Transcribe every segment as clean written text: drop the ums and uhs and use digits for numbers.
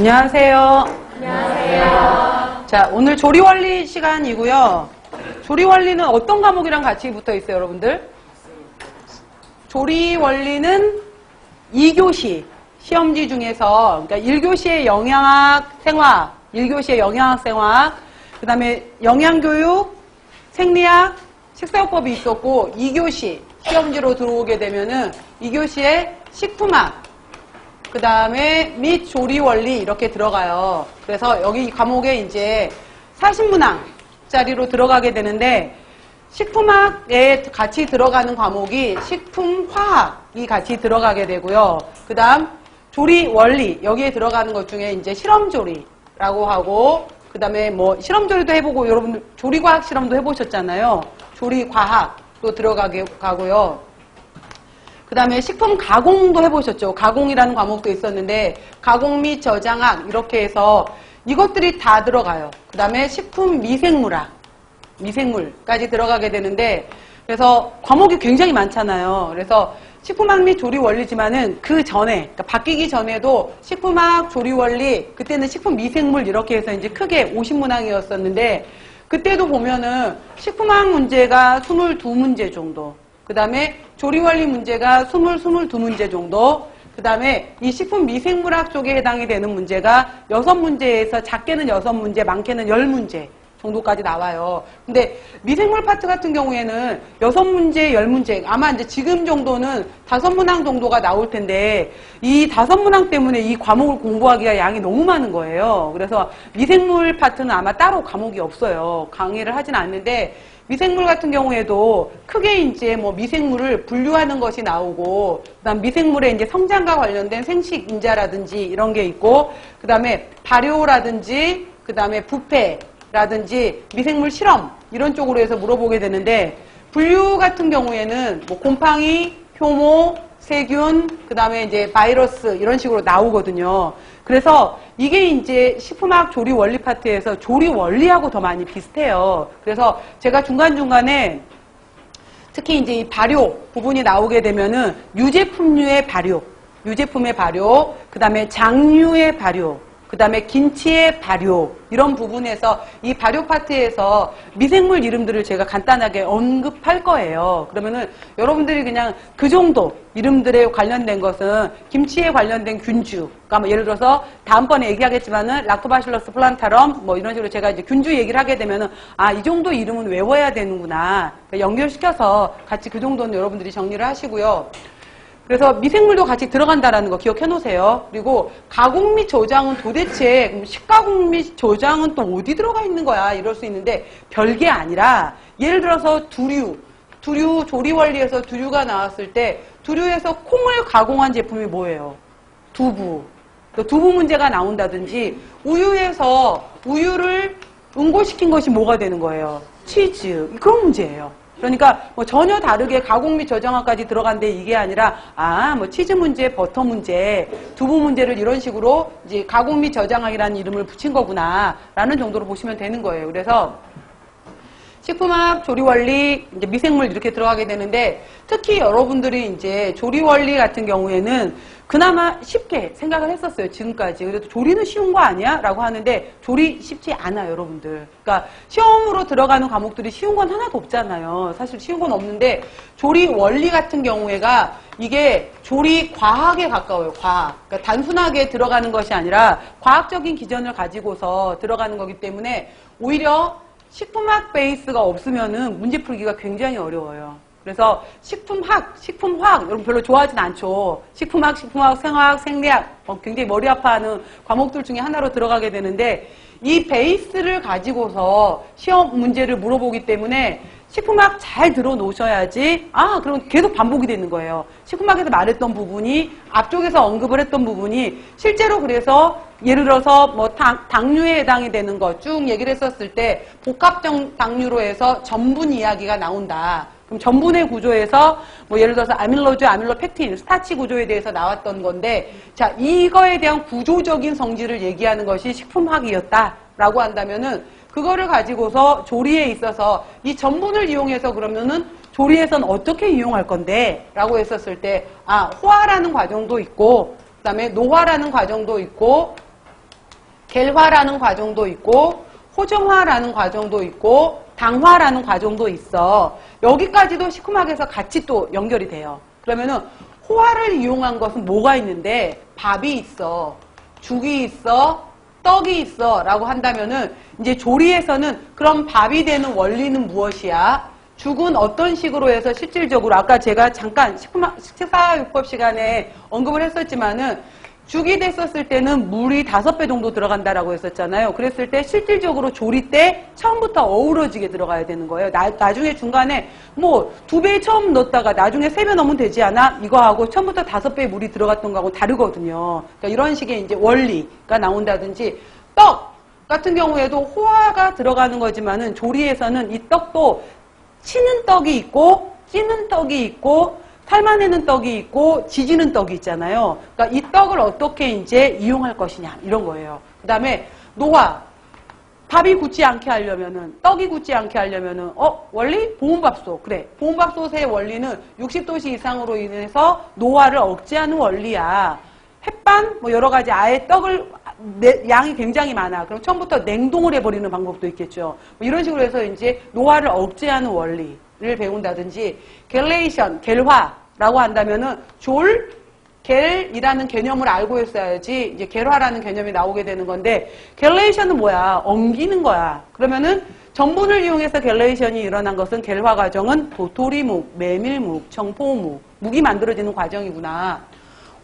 안녕하세요. 안녕하세요. 자, 오늘 조리원리 시간이고요. 조리원리는 어떤 과목이랑 같이 붙어 있어요, 여러분들? 조리원리는 2교시 시험지 중에서, 그러니까 1교시의 영양학 생화학, 1교시의 영양학 생화학, 그 다음에 영양교육, 생리학, 식사요법이 있었고, 2교시 시험지로 들어오게 되면은 2교시에 식품학, 그 다음에 및 조리원리 이렇게 들어가요. 그래서 여기 과목에 이제 40문항짜리로 들어가게 되는데, 식품학에 같이 들어가는 과목이 식품화학이 같이 들어가게 되고요. 그 다음 조리원리, 여기에 들어가는 것 중에 이제 실험조리라고 하고, 그 다음에 뭐 실험조리도 해보고, 여러분들 조리과학 실험도 해보셨잖아요. 조리과학도 가고요. 그 다음에 식품 가공도 해보셨죠. 가공이라는 과목도 있었는데, 가공 및 저장학 이렇게 해서 이것들이 다 들어가요. 그 다음에 식품 미생물학, 미생물까지 들어가게 되는데, 그래서 과목이 굉장히 많잖아요. 그래서 식품학 및 조리원리지만은 그 전에, 그러니까 바뀌기 전에도 식품학, 조리원리, 그때는 식품 미생물 이렇게 해서 이제 크게 50문항이었었는데, 그때도 보면은 식품학 문제가 22문제 정도, 그 다음에 조리원리 문제가 22문제 정도, 그 다음에 이 식품 미생물학 쪽에 해당이 되는 문제가 6문제에서 작게는 6문제, 많게는 10문제 정도까지 나와요. 근데 미생물 파트 같은 경우에는 6문제, 10문제, 아마 이제 지금 정도는 5문항 정도가 나올 텐데, 이 5문항 때문에 이 과목을 공부하기가 양이 너무 많은 거예요. 그래서 미생물 파트는 아마 따로 과목이 없어요. 강의를 하진 않는데, 미생물 같은 경우에도 크게 이제 뭐 미생물을 분류하는 것이 나오고, 그 다음 미생물의 이제 성장과 관련된 생식 인자라든지 이런 게 있고, 그 다음에 발효라든지, 그 다음에 부패라든지 미생물 실험 이런 쪽으로 해서 물어보게 되는데, 분류 같은 경우에는 뭐 곰팡이, 효모, 세균, 그 다음에 이제 바이러스 이런 식으로 나오거든요. 그래서 이게 이제 식품학 조리 원리 파트에서 조리 원리하고 더 많이 비슷해요. 그래서 제가 중간중간에 특히 이제 이 발효 부분이 나오게 되면은 유제품류의 발효, 유제품의 발효, 그 다음에 장류의 발효, 그 다음에 김치의 발효, 이런 부분에서 이 발효 파트에서 미생물 이름들을 제가 간단하게 언급할 거예요. 그러면은 여러분들이 그냥 그 정도 이름들에 관련된 것은 김치에 관련된 균주, 그러니까 뭐 예를 들어서 다음번에 얘기하겠지만은 락토바실러스 플란타럼 뭐 이런 식으로 제가 이제 균주 얘기를 하게 되면은 아, 이 정도 이름은 외워야 되는구나. 그러니까 연결시켜서 같이 그 정도는 여러분들이 정리를 하시고요. 그래서 미생물도 같이 들어간다라는 거 기억해 놓으세요. 그리고 가공 및 저장은 도대체 식가공 및 저장은 또 어디 들어가 있는 거야? 이럴 수 있는데 별게 아니라 예를 들어서 두류 조리원리에서 두류가 나왔을 때 두류에서 콩을 가공한 제품이 뭐예요? 두부. 두부 문제가 나온다든지 우유에서 우유를 응고시킨 것이 뭐가 되는 거예요? 치즈. 그런 문제예요. 그러니까 뭐 전혀 다르게 가공 및 저장학까지 들어간데 이게 아니라 뭐 치즈 문제, 버터 문제, 두부 문제를 이런 식으로 이제 가공 및 저장학이라는 이름을 붙인 거구나라는 정도로 보시면 되는 거예요. 그래서 식품학, 조리원리, 이제 미생물 이렇게 들어가게 되는데, 특히 여러분들이 이제 조리원리 같은 경우에는 그나마 쉽게 생각을 했었어요, 지금까지. 그래도 조리는 쉬운 거 아니야? 라고 하는데, 조리 쉽지 않아요, 여러분들. 그러니까 시험으로 들어가는 과목들이 쉬운 건 하나도 없잖아요. 사실 쉬운 건 없는데, 조리원리 같은 경우에가 이게 조리과학에 가까워요, 과학. 그러니까 단순하게 들어가는 것이 아니라 과학적인 기전을 가지고서 들어가는 거기 때문에 오히려 식품학 베이스가 없으면은 문제 풀기가 굉장히 어려워요. 그래서 식품학, 식품화학 여러분 별로 좋아하진 않죠. 식품학, 생화학, 생리학 굉장히 머리 아파하는 과목들 중에 하나로 들어가게 되는데, 이 베이스를 가지고서 시험 문제를 물어보기 때문에 식품학 잘 들어놓으셔야지 그럼 계속 반복이 되는 거예요. 식품학에서 말했던 부분이 앞쪽에서 언급을 했던 부분이 실제로 그래서 예를 들어서 뭐 당류에 해당이 되는 거 쭉 얘기를 했었을 때 복합적 당류로 해서 전분 이야기가 나온다. 그럼 전분의 구조에서 뭐 예를 들어서 아밀로즈, 아밀로펙틴, 스타치 구조에 대해서 나왔던 건데, 자, 이거에 대한 구조적인 성질을 얘기하는 것이 식품학이었다라고 한다면은 그거를 가지고서 조리에 있어서 이 전분을 이용해서 그러면은 조리에서는 어떻게 이용할 건데? 라고 했었을 때, 호화라는 과정도 있고, 그 다음에 노화라는 과정도 있고, 겔화라는 과정도 있고 호정화라는 과정도 있고 당화라는 과정도 있어. 여기까지도 시큼하게서 같이 또 연결이 돼요. 그러면은 호화를 이용한 것은 뭐가 있는데 밥이 있어, 죽이 있어, 떡이 있어 라고 한다면은 이제 조리에서는 그럼 밥이 되는 원리는 무엇이야? 죽은 어떤 식으로 해서 실질적으로 아까 제가 잠깐 식사요법 시간에 언급을 했었지만은 죽이 됐었을 때는 물이 5배 정도 들어간다라고 했었잖아요. 그랬을 때 실질적으로 조리 때 처음부터 어우러지게 들어가야 되는 거예요. 나중에 중간에 뭐 2배 처음 넣었다가 나중에 3배 넣으면 되지 않아? 이거하고 처음부터 5배의 물이 들어갔던 거하고 다르거든요. 그러니까 이런 식의 이제 원리가 나온다든지 떡 같은 경우에도 호화가 들어가는 거지만은 조리에서는 이 떡도 치는 떡이 있고 찌는 떡이 있고 삶아내는 떡이 있고 지지는 떡이 있잖아요. 그러니까 이 떡을 어떻게 이제 이용할 것이냐 이런 거예요. 그 다음에 노화. 밥이 굳지 않게 하려면은 떡이 굳지 않게 하려면은 원리? 보온밥솥. 그래. 보온밥솥의 원리는 60도씨 이상으로 인해서 노화를 억제하는 원리야. 햇반 뭐 여러 가지 아예 떡을 양이 굉장히 많아. 그럼 처음부터 냉동을 해버리는 방법도 있겠죠. 뭐 이런 식으로 해서 이제 노화를 억제하는 원리를 배운다든지 겔레이션, 겔화라고 한다면은 겔이라는 개념을 알고 있어야지 이제 겔화라는 개념이 나오게 되는 건데 겔레이션은 뭐야? 엉기는 거야. 그러면은 전분을 이용해서 겔레이션이 일어난 것은 겔화 과정은 도토리묵, 메밀묵, 청포묵, 묵이 만들어지는 과정이구나.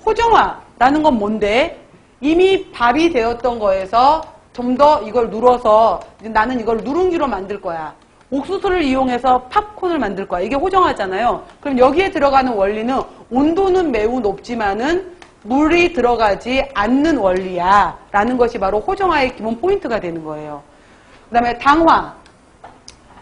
호정화라는 건 뭔데? 이미 밥이 되었던 거에서 좀 더 이걸 눌러서 나는 이걸 누룽지로 만들 거야. 옥수수를 이용해서 팝콘을 만들 거야. 이게 호정화잖아요. 그럼 여기에 들어가는 원리는 온도는 매우 높지만은 물이 들어가지 않는 원리야. 라는 것이 바로 호정화의 기본 포인트가 되는 거예요. 그 다음에 당화.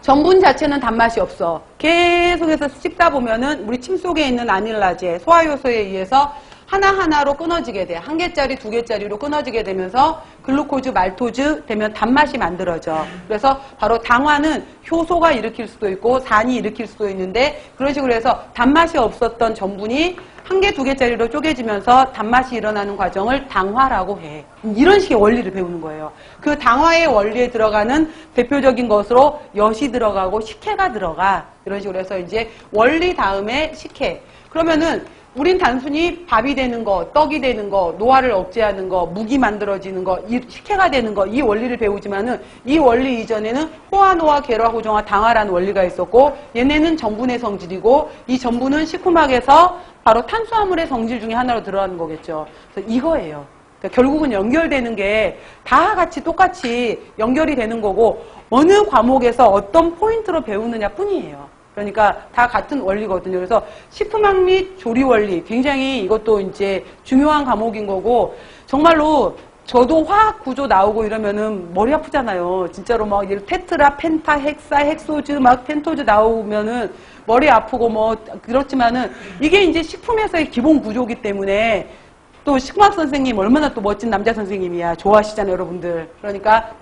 전분 자체는 단맛이 없어. 계속해서 씹다 보면은 우리 침 속에 있는 아닐라제, 소화효소에 의해서 하나하나로 끊어지게 돼. 1개짜리, 2개짜리로 끊어지게 되면서 글루코즈, 말토즈 되면 단맛이 만들어져. 그래서 바로 당화는 효소가 일으킬 수도 있고 산이 일으킬 수도 있는데 그런 식으로 해서 단맛이 없었던 전분이 1개, 2개짜리로 쪼개지면서 단맛이 일어나는 과정을 당화라고 해. 이런 식의 원리를 배우는 거예요. 그 당화의 원리에 들어가는 대표적인 것으로 엿이 들어가고 식혜가 들어가. 이런 식으로 해서 이제 원리 다음에 식혜. 그러면은 우린 단순히 밥이 되는 거, 떡이 되는 거, 노화를 억제하는 거, 묵이 만들어지는 거, 식혜가 되는 거, 이 원리를 배우지만은 이 원리 이전에는 호화, 노화, 겔화, 호정화, 당화라는 원리가 있었고 얘네는 전분의 성질이고 이 전분은 시큼하게서 바로 탄수화물의 성질 중에 하나로 들어가는 거겠죠. 그래서 이거예요. 그러니까 결국은 연결되는 게 다 같이 똑같이 연결이 되는 거고 어느 과목에서 어떤 포인트로 배우느냐 뿐이에요. 그러니까 다 같은 원리거든요. 그래서 식품학 및 조리 원리 굉장히 이것도 이제 중요한 과목인 거고 정말로 저도 화학 구조 나오고 이러면은 머리 아프잖아요. 진짜로 막 테트라, 펜타, 헥사, 헥소즈, 막 펜토즈 나오면은 머리 아프고 뭐 그렇지만은 이게 이제 식품에서의 기본 구조이기 때문에 또 식품학 선생님 얼마나 또 멋진 남자 선생님이야. 좋아하시잖아요, 여러분들. 그러니까